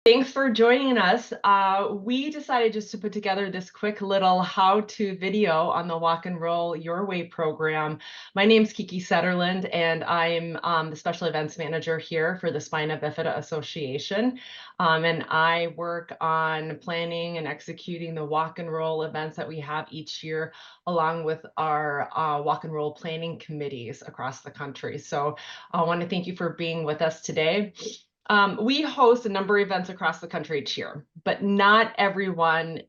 Thanks for joining us. We decided just to put together this quick little how-to video on the Walk and Roll Your Way program. My name's Kiki Setterlund, and I'm the Special Events Manager here for the Spina Bifida Association. And I work on planning and executing the Walk and Roll events that we have each year, along with our Walk and Roll planning committees across the country. So I want to thank you for being with us today. We host a number of events across the country each year, but not everyone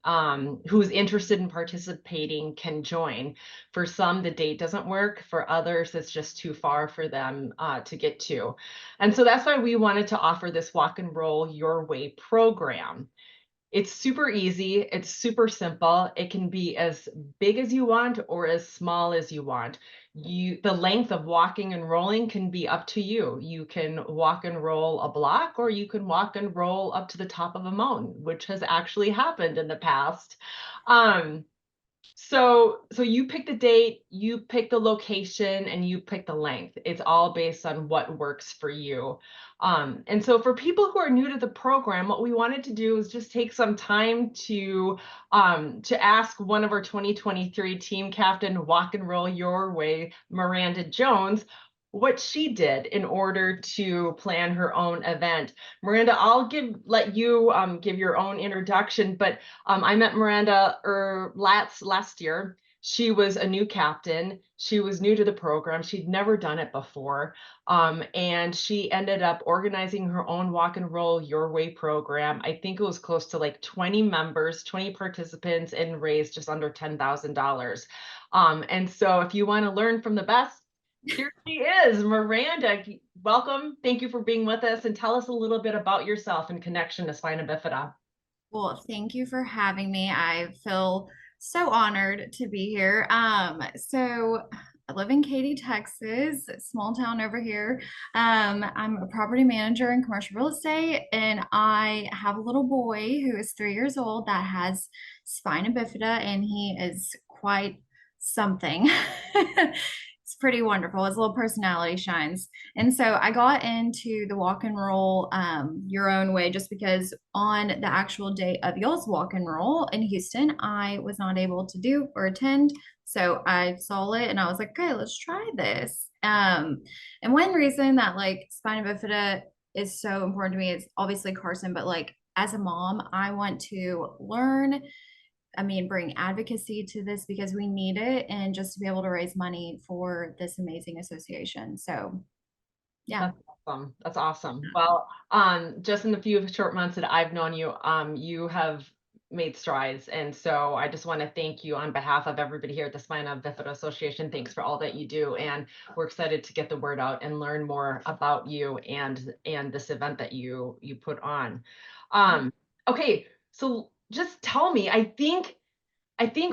who's interested in participating can join. For some, the date doesn't work. For others, it's just too far for them to get to. And so that's why we wanted to offer this Walk and Roll Your Way program. It's super easy. It's super simple. It can be as big as you want or as small as you want. The length of walking and rolling can be up to you. You can walk and roll a block, or you can walk and roll up to the top of a mountain, which has actually happened in the past. So you pick the date, you pick the location, and you pick the length. It's all based on what works for you. And so for people who are new to the program, what we wanted to do is just take some time to ask one of our 2023 team captain, Walk and Roll Your Way, Maranda Jones, what she did in order to plan her own event. Maranda, I'll let you give your own introduction, but I met Maranda last year. She was a new captain. She was new to the program. She'd never done it before. And she ended up organizing her own Walk and Roll Your Way program. I think it was close to like 20 members, 20 participants, and raised just under $10,000. And so if you want to learn from the best, here she is, Maranda. Welcome. Thank you for being with us, and tell us a little bit about yourself in connection to Spina Bifida. Well, thank you for having me. I feel so honored to be here. So I live in Katy, Texas, a small town over here. I'm a property manager in commercial real estate, and I have a little boy who is 3 years old that has spina bifida, and he is quite something. It's pretty wonderful. His little personality shines. And so I got into the walk and roll your own way just because on the actual day of y'all's walk and roll in Houston, I was not able to do or attend. So I saw it and I was like, okay, let's try this. And one reason that like spina bifida is so important to me is obviously Carson, but like as a mom, I want to learn, bring advocacy to this because we need it and just to be able to raise money for this amazing association. So, yeah. That's awesome. That's awesome. Well, just in the few short months that I've known you, you have made strides. And so I just want to thank you on behalf of everybody here at the Spina Bifida Association. Thanks for all that you do. And we're excited to get the word out and learn more about you and this event that you put on. Okay, so just tell me, I think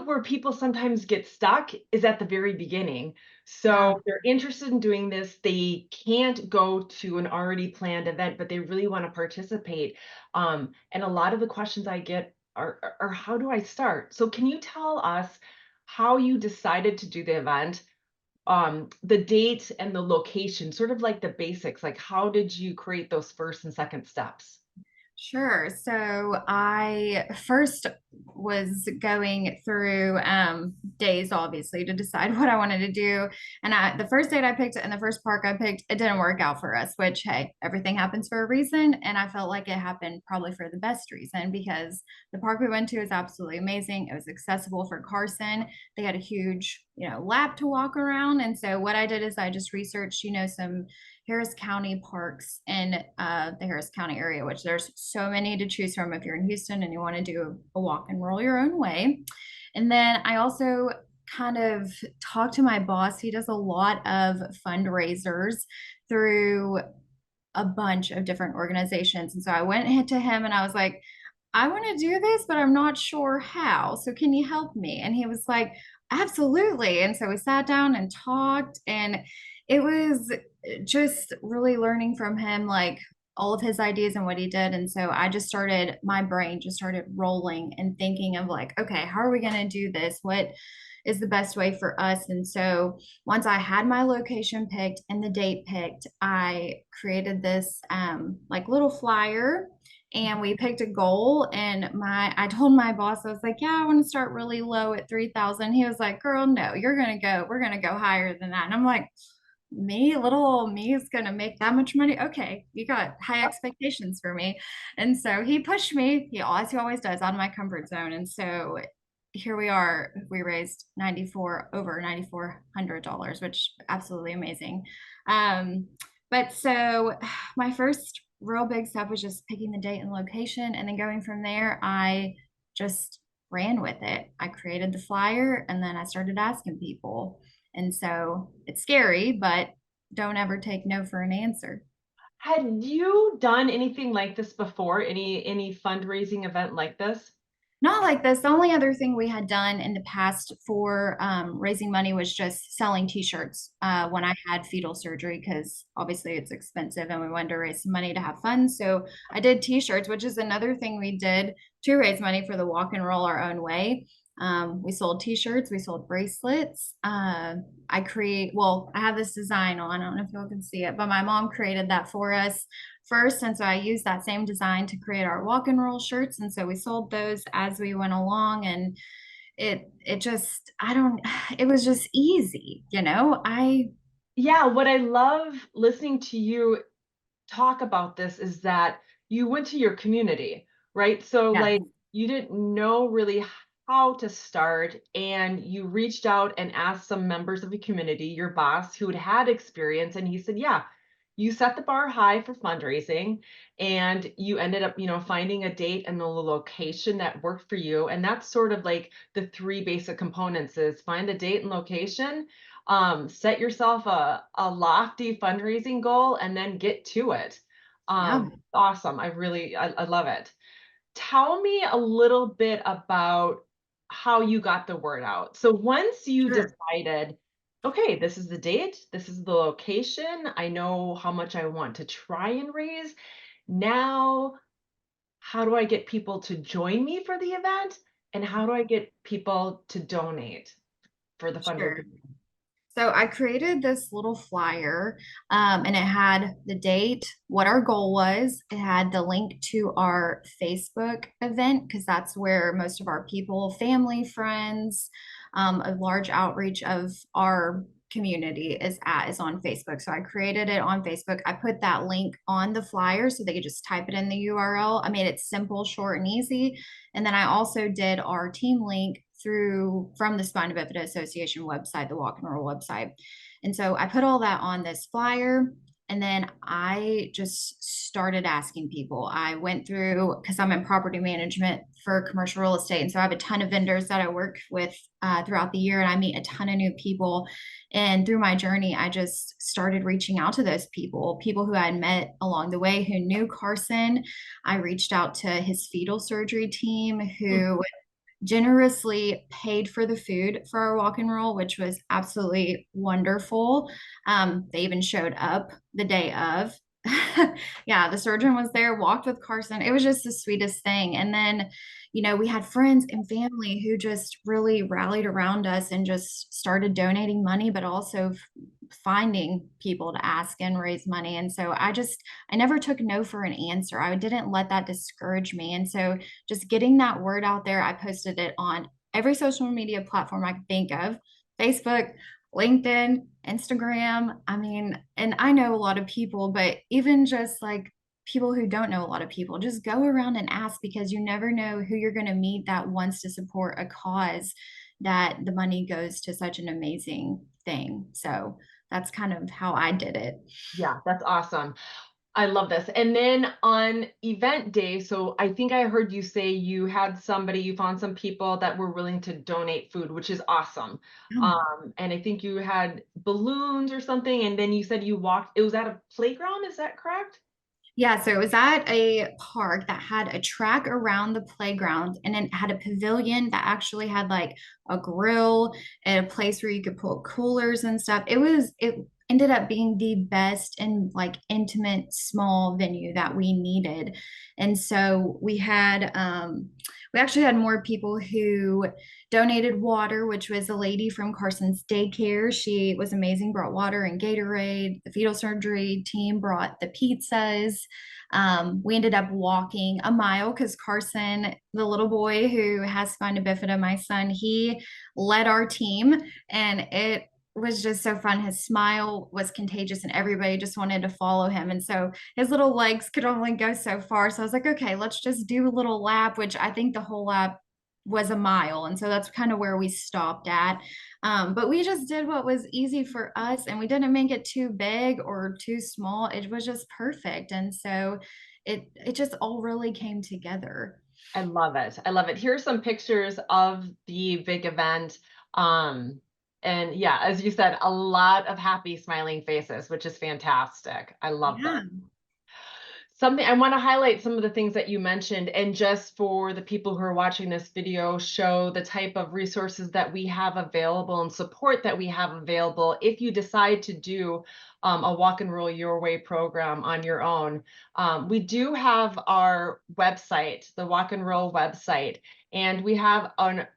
where people sometimes get stuck is at the very beginning. Yeah. So they're interested in doing this. They can't go to an already planned event, but they really want to participate. And a lot of the questions I get are how do I start? So can you tell us how you decided to do the event, the date and the location, sort of like the basics, like how did you create those first and second steps? Sure. So I first was going through days, obviously, to decide what I wanted to do. And the first date I picked and the first park I picked, it didn't work out for us, which, hey, everything happens for a reason. And I felt like it happened probably for the best reason because the park we went to is absolutely amazing. It was accessible for Carson. They had a huge, lap to walk around. And so what I did is I just researched, some Harris County parks in the Harris County area, which there's so many to choose from if you're in Houston and you want to do a walk and roll your own way. And then I also kind of talked to my boss. He does a lot of fundraisers through a bunch of different organizations. And so I went to him and I was like, I want to do this, but I'm not sure how. So can you help me? And he was like, absolutely. And so we sat down and talked, and it was just really learning from him, like all of his ideas and what he did. And so my brain just started rolling and thinking of like, okay, how are we going to do this? is the best way for us. And so once I had my location picked and the date picked, I created this like little flyer, and we picked a goal. And I told my boss, I was like, yeah, I want to start really low at 3,000. He was like, girl, no, we're going to go higher than that. And I'm like, me, little old me, is going to make that much money? Okay, you got high expectations for me. And so he pushed me, as he always does, out of my comfort zone. And so here we are. We raised over $9,400, which absolutely amazing. Um, but so my first real big step was just picking the date and location, and then going from there, I just ran with it. I created the flyer, and then I started asking people. And so it's scary, but don't ever take no for an answer. Had you done anything like this before? Any fundraising event like this? Not like this. The only other thing we had done in the past for raising money was just selling T-shirts when I had fetal surgery, because obviously it's expensive and we wanted to raise some money to have fun. So I did T-shirts, which is another thing we did to raise money for the Walk and Roll Our Own Way. We sold T-shirts, we sold bracelets. I have this design on. I don't know if y'all can see it, but my mom created that for us first. And so I used that same design to create our Walk and Roll shirts. And so we sold those as we went along. And it just, I don't, it was just easy, Yeah, what I love listening to you talk about this is that you went to your community, right? So Yeah, like you didn't know really how to start, and you reached out and asked some members of the community, your boss who had experience, and he said, yeah, you set the bar high for fundraising, and you ended up, finding a date and the location that worked for you. And that's sort of like the three basic components: is find a date and location, set yourself a lofty fundraising goal, and then get to it. yeah, Awesome. I love it. Tell me a little bit about how you got the word out. So once you sure. decided, okay, this is the date, this is the location, I know how much I want to try and raise. Now, how do I get people to join me for the event? And how do I get people to donate for the Sure. fundraising? So I created this little flyer, and it had the date, what our goal was. It had the link to our Facebook event, because that's where most of our people, family, friends, a large outreach of our community is on Facebook. So I created it on Facebook. I put that link on the flyer so they could just type it in the URL. I made it simple, short, and easy. And then I also did our team link from the Spina Bifida Association website, the Walk and Roll website. And so I put all that on this flyer. And then I just started asking people. I went through, because I'm in property management for commercial real estate. And so I have a ton of vendors that I work with throughout the year, and I meet a ton of new people. And through my journey, I just started reaching out to those people who I had met along the way who knew Carson. I reached out to his fetal surgery team, who generously paid for the food for our Walk and Roll, which was absolutely wonderful. They even showed up the day of. Yeah, the surgeon was there, walked with Carson. It was just the sweetest thing. And then, we had friends and family who just really rallied around us and just started donating money, but also finding people to ask and raise money. And so I never took no for an answer. I didn't let that discourage me. And so just getting that word out there, I posted it on every social media platform I could think of: Facebook, LinkedIn, Instagram. I mean, and I know a lot of people, but even just like people who don't know a lot of people, just go around and ask, because you never know who you're going to meet that wants to support a cause that the money goes to such an amazing thing. So that's kind of how I did it. Yeah, that's awesome. I love this. And then on event day, so I think I heard you say you found some people that were willing to donate food, which is awesome. And I think you had balloons or something, and then you said it was at a playground, is that correct? Yeah, so it was at a park that had a track around the playground, and it had a pavilion that actually had like a grill and a place where you could put coolers and stuff. ended up being the best and like intimate small venue that we needed. And so we actually had more people who donated water, which was a lady from Carson's daycare. She was amazing, brought water and Gatorade. The fetal surgery team brought the pizzas. We ended up walking a mile because Carson, the little boy who has spina bifida, my son, he led our team, and it was just so fun. His smile was contagious and everybody just wanted to follow him. And so his little legs could only go so far. So I was like, okay, let's just do a little lap, which I think the whole lap was a mile. And so that's kind of where we stopped at. But we just did what was easy for us, and we didn't make it too big or too small. It was just perfect. And so it just all really came together. I love it. I love it. Here's some pictures of the big event. Um, and yeah, as you said, a lot of happy, smiling faces, which is fantastic. I love Yeah. that. Something I want to highlight some of the things that you mentioned, and just for the people who are watching this video, show the type of resources that we have available and support that we have available if you decide to do a Walk and Roll Your Way program on your own. We do have our website, the Walk and Roll website, and we have an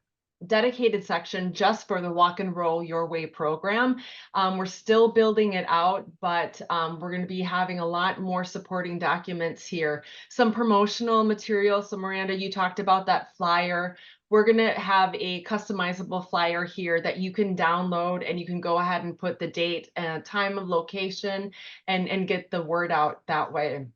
dedicated section just for the Walk and Roll Your Way program. We're still building it out, but we're going to be having a lot more supporting documents here. Some promotional material. So Miranda, you talked about that flyer. We're going to have a customizable flyer here that you can download, and you can go ahead and put the date and time of location and get the word out that way.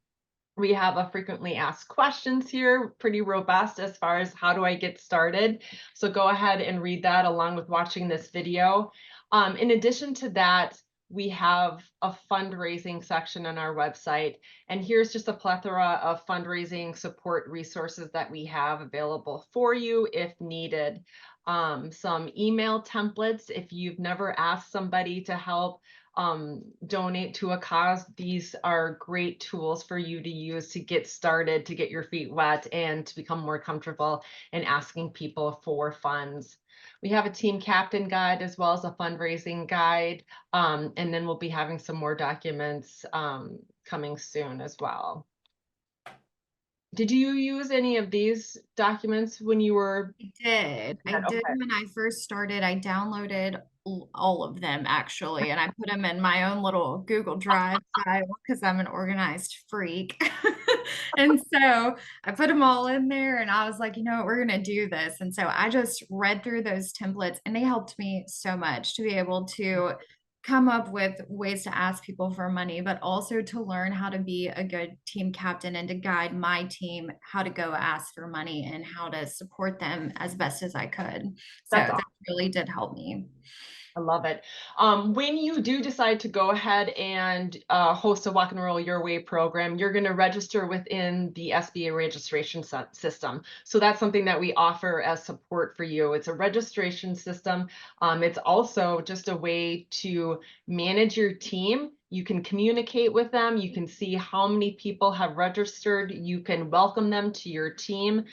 We have a frequently asked questions here, pretty robust as far as how do I get started. So go ahead and read that along with watching this video. In addition to that, we have a fundraising section on our website. And here's just a plethora of fundraising support resources that we have available for you if needed. Some email templates if you've never asked somebody to help donate to a cause. These are great tools for you to use to get started, to get your feet wet, and to become more comfortable in asking people for funds. We have a team captain guide as well as a fundraising guide, and then we'll be having some more documents coming soon as well. Did you use any of these documents when you were? I did Okay. when I first started. I downloaded all of them actually, and I put them in my own little Google Drive file because I'm an organized freak. And so I put them all in there, and I was like, you know what, we're going to do this. And so I just read through those templates, and they helped me so much to be able to come up with ways to ask people for money, but also to learn how to be a good team captain and to guide my team how to go ask for money and how to support them as best as I could. So That's that really did help me. I love it. When you do decide to go ahead and host a Walk and Roll Your Way program, you're going to register within the SBA registration system. So that's something that we offer as support for you. It's a registration system. It's also just a way to manage your team. You can communicate with them. You can see how many people have registered. You can welcome them to your team.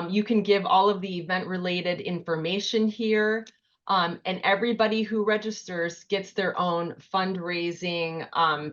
You can give all of the event related information here. And everybody who registers gets their own fundraising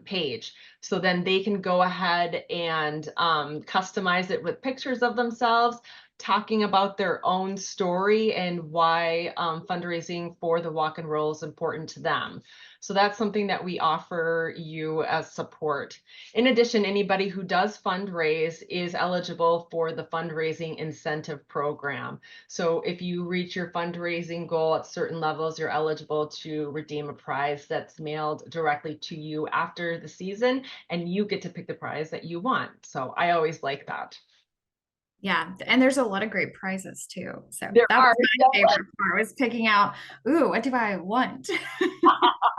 page. So then they can go ahead and customize it with pictures of themselves, talking about their own story and why fundraising for the Walk and Roll is important to them. So that's something that we offer you as support. In addition, anybody who does fundraise is eligible for the fundraising incentive program. So if you reach your fundraising goal at certain levels, you're eligible to redeem a prize that's mailed directly to you after the season, and you get to pick the prize that you want. So I always like that. Yeah, and there's a lot of great prizes too. So There that are, was my favorite part, was picking out, ooh, what do I want?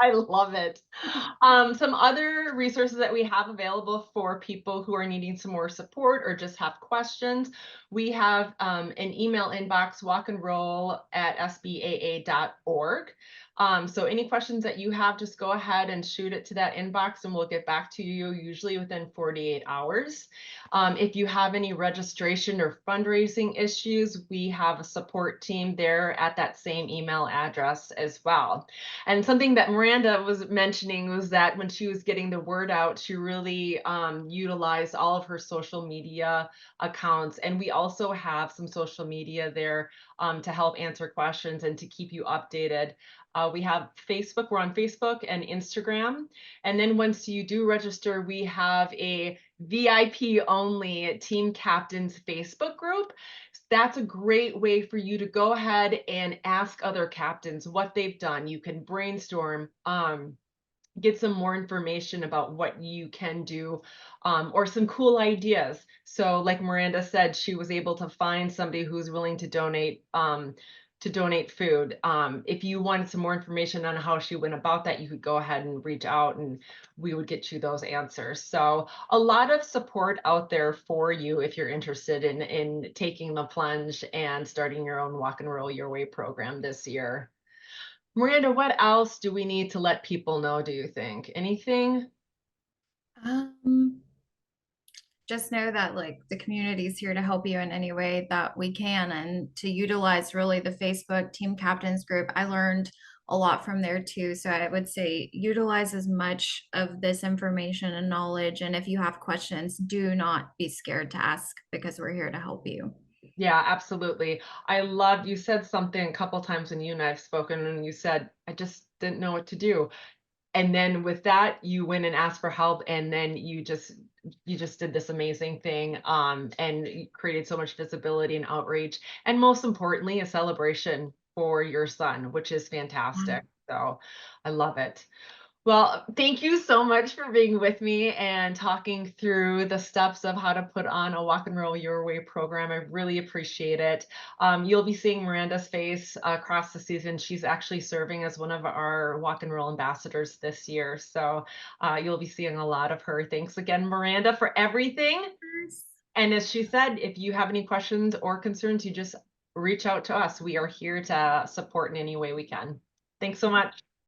I love it. Some other resources that we have available for people who are needing some more support or just have questions. We have an email inbox, walkandroll@sbaa.org. So any questions that you have, just go ahead and shoot it to that inbox and we'll get back to you usually within 48 hours. If you have any registration or fundraising issues, we have a support team there at that same email address as well. And something that Maranda was mentioning was that when she was getting the word out, she really utilized all of her social media accounts. And we also have some social media there to help answer questions and to keep you updated. We have Facebook, we're on Facebook and Instagram. And then once you do register, we have a VIP only Team Captains Facebook group. That's a great way for you to go ahead and ask other captains what they've done. You can brainstorm, get some more information about what you can do, or some cool ideas. So like Miranda said, she was able to find somebody who's willing to donate food. If you wanted some more information on how she went about that, you could go ahead and reach out and we would get you those answers. So a lot of support out there for you if you're interested in taking the plunge and starting your own Walk and Roll Your Way program this year. Miranda, what else do we need to let people know, do you think? Anything? Um, just know that like the community is here to help you in any way that we can and to utilize really the Facebook Team Captains group. I learned a lot from there too. So I would say utilize as much of this information and knowledge. And if you have questions, do not be scared to ask because we're here to help you. Yeah, absolutely. I love you said something a couple times when you and I have spoken, and you said, I just didn't know what to do. And then with that, you went and asked for help, and then you just did this amazing thing, and you created so much visibility and outreach, and most importantly, a celebration for your son, which is fantastic. So I love it. Well, thank you so much for being with me and talking through the steps of how to put on a Walk and Roll Your Way program. I really appreciate it. You'll be seeing Miranda's face across the season. She's actually serving as one of our Walk and Roll ambassadors this year. So you'll be seeing a lot of her. Thanks again, Miranda, for everything. And as she said, if you have any questions or concerns, you just reach out to us. We are here to support in any way we can. Thanks so much.